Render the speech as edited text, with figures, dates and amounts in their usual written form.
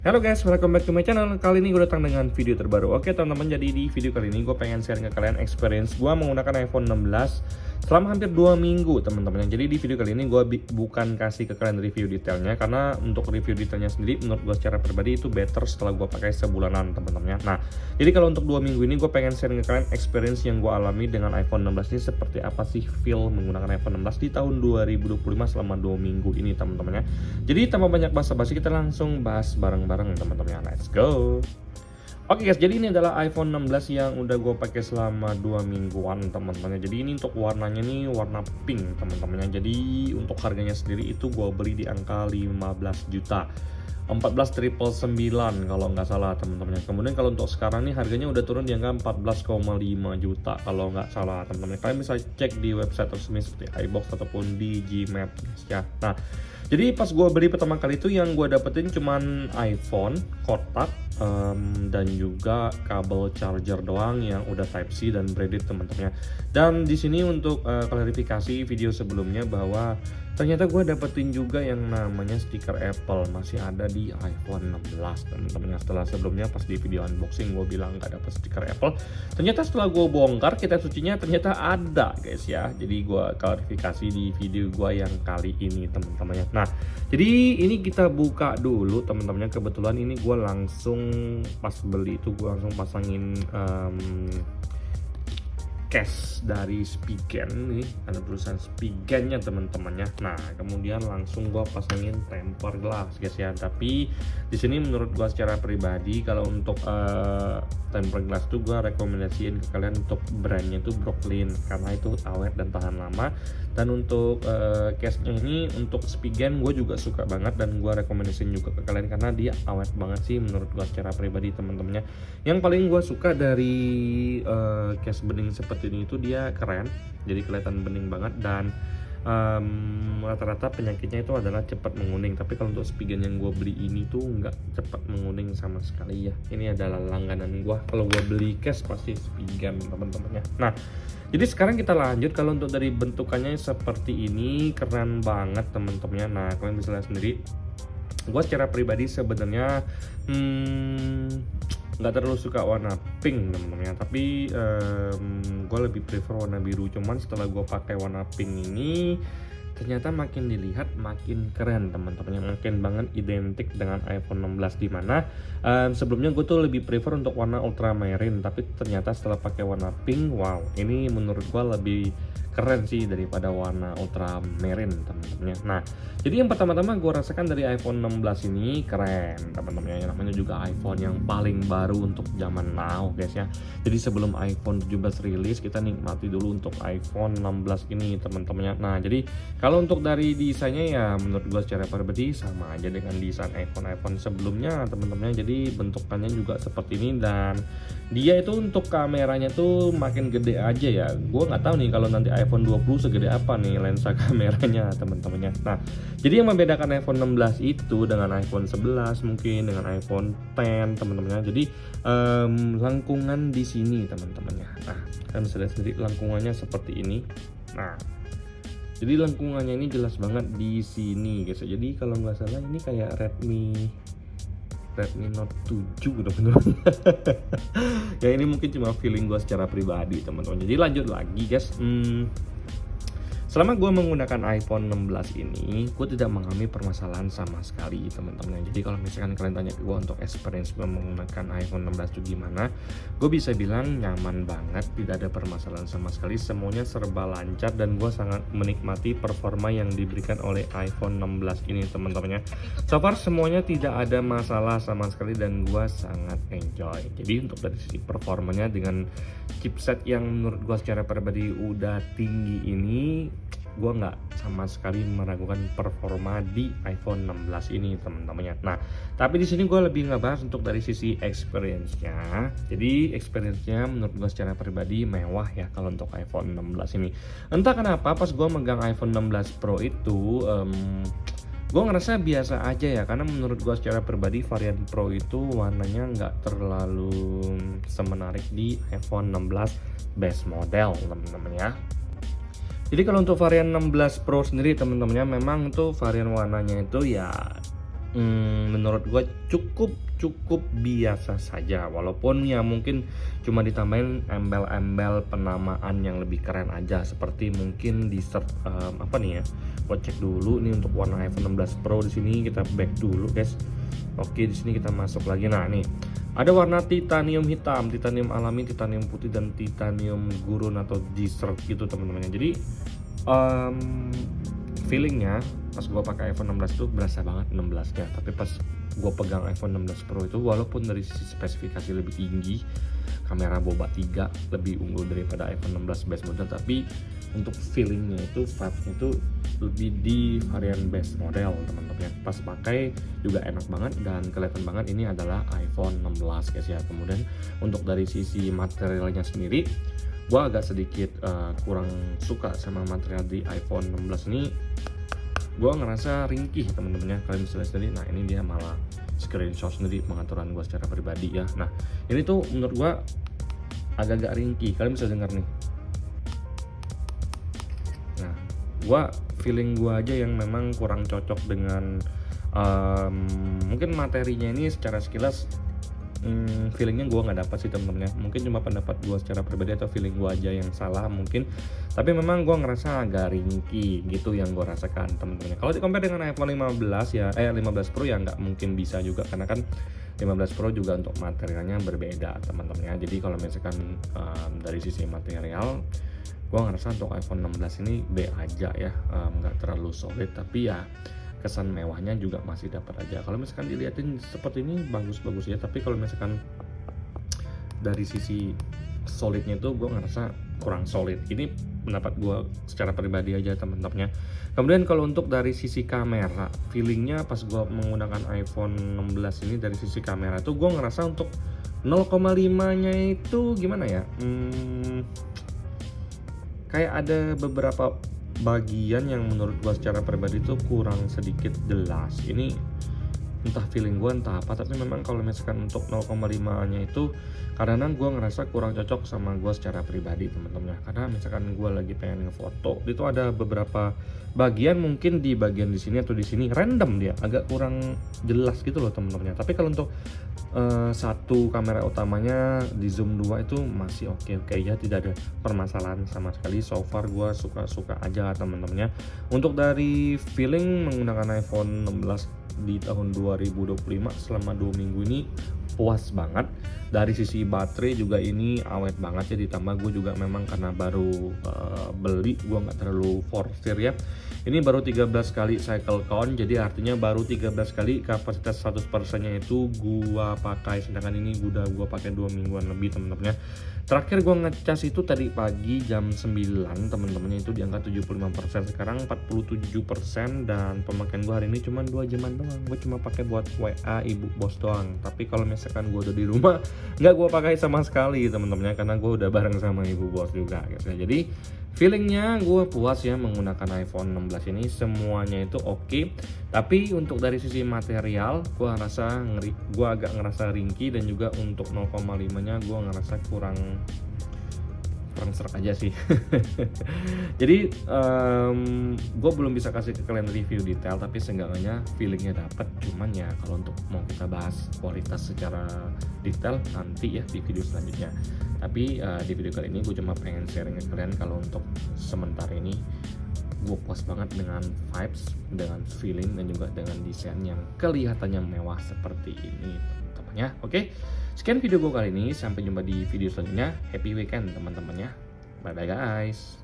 Halo guys, welcome back to my channel. Kali ini gue datang dengan video terbaru. Oke teman-teman, jadi di video kali ini gue pengen share ke kalian experience gue menggunakan iPhone 16 selama hampir 2 minggu teman-teman. Jadi di video kali ini gue bukan kasih ke kalian review detailnya, karena untuk review detailnya sendiri menurut gue secara pribadi itu better setelah gue pakai sebulanan teman-teman. Nah, jadi kalau untuk 2 minggu ini gue pengen share ke kalian experience yang gue alami dengan iPhone 16 ini, seperti apa sih feel menggunakan iPhone 16 di tahun 2025 selama 2 minggu ini teman-teman ya. Jadi tanpa banyak basa-basi, kita langsung bahas bareng-bareng teman-teman. Let's go. Oke guys, jadi ini adalah iPhone 16 yang udah gue pakai selama 2 mingguan teman-teman. Jadi ini untuk warnanya nih warna pink teman-teman. Jadi untuk harganya sendiri itu gue beli di angka 15 juta. 14.999 kalau nggak salah teman-teman. Kemudian kalau untuk sekarang nih harganya udah turun di angka 14,5 juta kalau nggak salah teman-teman. Kalian bisa cek di website resmi seperti iBox ataupun di Gmap ya. Nah, jadi pas gue beli pertama kali itu yang gue dapetin cuman iPhone kotak dan juga kabel charger doang yang udah Type C dan braided teman-teman. Dan di sini untuk klarifikasi video sebelumnya bahwa ternyata gue dapetin juga yang namanya stiker Apple masih ada di iPhone 16 teman-teman. Setelah sebelumnya pas di video unboxing gue bilang nggak dapet stiker Apple, ternyata setelah gue bongkar kitab sucinya ternyata ada guys ya. Jadi gue klarifikasi di video gue yang kali ini teman-teman. Nah, jadi ini kita buka dulu teman-teman. Kebetulan ini gue langsung pas beli itu gue langsung pasangin case dari Spigen nih, ada tulisan Spigennya teman-temannya. Nah, kemudian langsung gue pasangin tempered glass guys ya. Tapi di sini menurut gue secara pribadi kalau untuk tempered glass tuh gue rekomendasiin ke kalian untuk brandnya itu Brooklyn, karena itu awet dan tahan lama. Dan untuk case-nya ini untuk Spigen gue juga suka banget dan gue rekomendasiin juga ke kalian karena dia awet banget sih menurut gue secara pribadi teman-temannya. Yang paling gue suka dari case bening seperti ini itu dia keren, jadi kelihatan bening banget. Dan rata-rata penyakitnya itu adalah cepat menguning. Tapi kalau untuk Spigen yang gue beli ini tuh nggak cepat menguning sama sekali ya. Ini adalah langganan gue, kalau gue beli case pasti Spigen teman-temannya. Nah, jadi sekarang kita lanjut. Kalau untuk dari bentukannya seperti ini, keren banget teman-temannya. Nah, kalian bisa lihat sendiri. Gue secara pribadi sebenarnya nggak terlalu suka warna pink teman-teman, tapi gue lebih prefer warna biru. Cuman setelah gue pakai warna pink ini ternyata makin dilihat makin keren teman-teman, makin banget identik dengan iPhone 16. Dimana sebelumnya gue tuh lebih prefer untuk warna ultramarine, tapi ternyata setelah pakai warna pink, wow, ini menurut gue lebih keren sih daripada warna ultramarine teman-teman. Nah, jadi yang pertama-tama gue rasakan dari iPhone 16 ini keren teman-teman. Yang namanya juga iPhone yang paling baru untuk zaman now guys ya. Jadi sebelum iPhone 17 rilis, kita nikmati dulu untuk iPhone 16 ini teman-teman. Nah, jadi kalau untuk dari desainnya ya menurut gue secara pribadi sama aja dengan desain iPhone sebelumnya teman-teman. Jadi bentukannya juga seperti ini, dan dia itu untuk kameranya tuh makin gede aja ya. Gue nggak tahu nih kalau nanti iPhone 20 segede apa nih lensa kameranya teman-temannya. Nah, jadi yang membedakan iPhone 16 itu dengan iPhone 11 mungkin dengan iPhone X teman-temannya. Jadi lengkungan di sini teman-temannya. Nah, kalian bisa lihat sendiri lengkungannya seperti ini. Nah, jadi lengkungannya ini jelas banget di sini guys. Jadi kalau nggak salah ini kayak Redmi Note 7 teman-teman. Ya ini mungkin cuma feeling gue secara pribadi teman-teman. Jadi lanjut lagi guys. Selama gue menggunakan iPhone 16 ini, gue tidak mengalami permasalahan sama sekali teman-teman. Jadi kalau misalkan kalian tanya ke gue untuk experience gue menggunakan iPhone 16 itu gimana, gue bisa bilang nyaman banget, tidak ada permasalahan sama sekali. Semuanya serba lancar dan gue sangat menikmati performa yang diberikan oleh iPhone 16 ini teman-temannya. So far semuanya tidak ada masalah sama sekali dan gue sangat enjoy. Jadi untuk dari sisi performanya dengan chipset yang menurut gue secara pribadi udah tinggi ini, gue nggak sama sekali meragukan performa di iPhone 16 ini teman-temannya. Nah, tapi di sini gue lebih ngebahas untuk dari sisi experience-nya. Jadi experience-nya menurut gue secara pribadi mewah ya kalau untuk iPhone 16 ini. Entah kenapa pas gue megang iPhone 16 Pro itu gue ngerasa biasa aja ya, karena menurut gue secara pribadi varian Pro itu warnanya nggak terlalu semenarik di iPhone 16 base model teman-teman ya. Jadi kalau untuk varian 16 Pro sendiri teman-temannya, memang tuh varian warnanya itu ya menurut gue cukup biasa saja, walaupun ya mungkin cuma ditambahin embel-embel penamaan yang lebih keren aja, seperti mungkin di apa nih ya, gue cek dulu nih untuk warna iPhone 16 Pro. Di sini kita back dulu guys. Oke, di sini kita masuk lagi. Nah nih ada warna titanium hitam, titanium alami, titanium putih, dan titanium gurun atau desert gitu teman-teman. Jadi feelingnya pas gue pakai iPhone 16 itu berasa banget 16 nya, tapi pas gue pegang iPhone 16 Pro itu, walaupun dari sisi spesifikasi lebih tinggi, kamera boba 3 lebih unggul daripada iPhone 16 base model, tapi untuk feelingnya itu, vibesnya itu lebih di varian base model teman-teman. Pas pakai juga enak banget dan kelihatan banget ini adalah iPhone 16 guys ya. Kemudian untuk dari sisi materialnya sendiri, gue agak sedikit kurang suka sama material di iPhone 16 ini. Gue ngerasa ringkih teman-teman ya, kalian bisa lihat sendiri. Nah ini dia malah screenshot sendiri pengaturan gue secara pribadi ya. Nah ini tuh menurut gue agak-agak ringkih, kalian bisa dengar nih. Nah feeling gue aja yang memang kurang cocok dengan mungkin materinya ini. Secara sekilas feelingnya gue nggak dapat sih temen-temen ya. Mungkin cuma pendapat gue secara pribadi atau feeling gue aja yang salah mungkin, tapi memang gue ngerasa agak ringkih gitu yang gue rasakan temen-temen. Kalau di compare dengan iPhone 15 ya 15 Pro ya nggak mungkin bisa juga, karena kan 15 Pro juga untuk materialnya berbeda teman-teman ya. Jadi kalau misalkan dari sisi material, gue ngerasa untuk iPhone 16 ini B aja ya, nggak terlalu solid, tapi ya kesan mewahnya juga masih dapat aja. Kalau misalkan dilihatin seperti ini bagus-bagus ya, tapi kalau misalkan dari sisi solidnya itu gue ngerasa kurang solid. Ini pendapat gue secara pribadi aja teman-teman ya. Kemudian kalau untuk dari sisi kamera, feelingnya pas gue menggunakan iPhone 16 ini, dari sisi kamera tuh gue ngerasa untuk 0,5 nya itu gimana ya, kayak ada beberapa bagian yang menurut gua secara pribadi itu kurang sedikit jelas. Ini entah feeling gua entah apa, tapi memang kalau misalkan untuk 0,5 nya itu karena gua ngerasa kurang cocok sama gua secara pribadi teman-teman ya. Karena misalkan gua lagi pengen ngefoto, itu ada beberapa bagian, mungkin di bagian di sini atau di sini random dia agak kurang jelas gitu loh teman-teman ya. Tapi kalau untuk satu kamera utamanya di zoom 2 itu masih oke ya, tidak ada permasalahan sama sekali. So far gue suka aja teman-teman ya. Untuk dari feeling menggunakan iPhone 16 di tahun 2025 selama 2 minggu ini puas banget. Dari sisi baterai juga ini awet banget ya, ditambah gue juga memang karena baru beli, gue nggak terlalu forsir ya. Ini baru 13 kali cycle count, jadi artinya baru 13 kali kapasitas 100% nya itu gua pakai, sedangkan ini udah gua pakai 2 mingguan lebih teman-teman ya. Terakhir gua ngecas itu tadi pagi jam 9 teman-temannya, itu di angka 75%, sekarang 47%, dan pemakaian gua hari ini cuma 2 jaman doang. Gua cuma pakai buat WA ibu bos doang. Tapi kalau misalkan gua udah di rumah nggak gua pakai sama sekali teman-temannya, karena gua udah bareng sama ibu bos juga guys ya. Jadi feelingnya gue puas ya menggunakan iPhone 16 ini, semuanya itu oke. Tapi untuk dari sisi material gue agak ngerasa ringkih, dan juga untuk 0,5 nya gue ngerasa kurang serak aja sih. Jadi gue belum bisa kasih ke kalian review detail, tapi seenggaknya feelingnya dapet. Cuman ya kalau untuk mau kita bahas kualitas secara detail nanti ya di video selanjutnya. Tapi di video kali ini gue cuma pengen sharing ke kalian kalau untuk sementara ini gue puas banget dengan vibes, dengan feeling, dan juga dengan desain yang kelihatannya mewah seperti ini teman-teman ya. Oke, sekian video gue kali ini, sampai jumpa di video selanjutnya. Happy weekend teman-teman ya. Bye bye guys.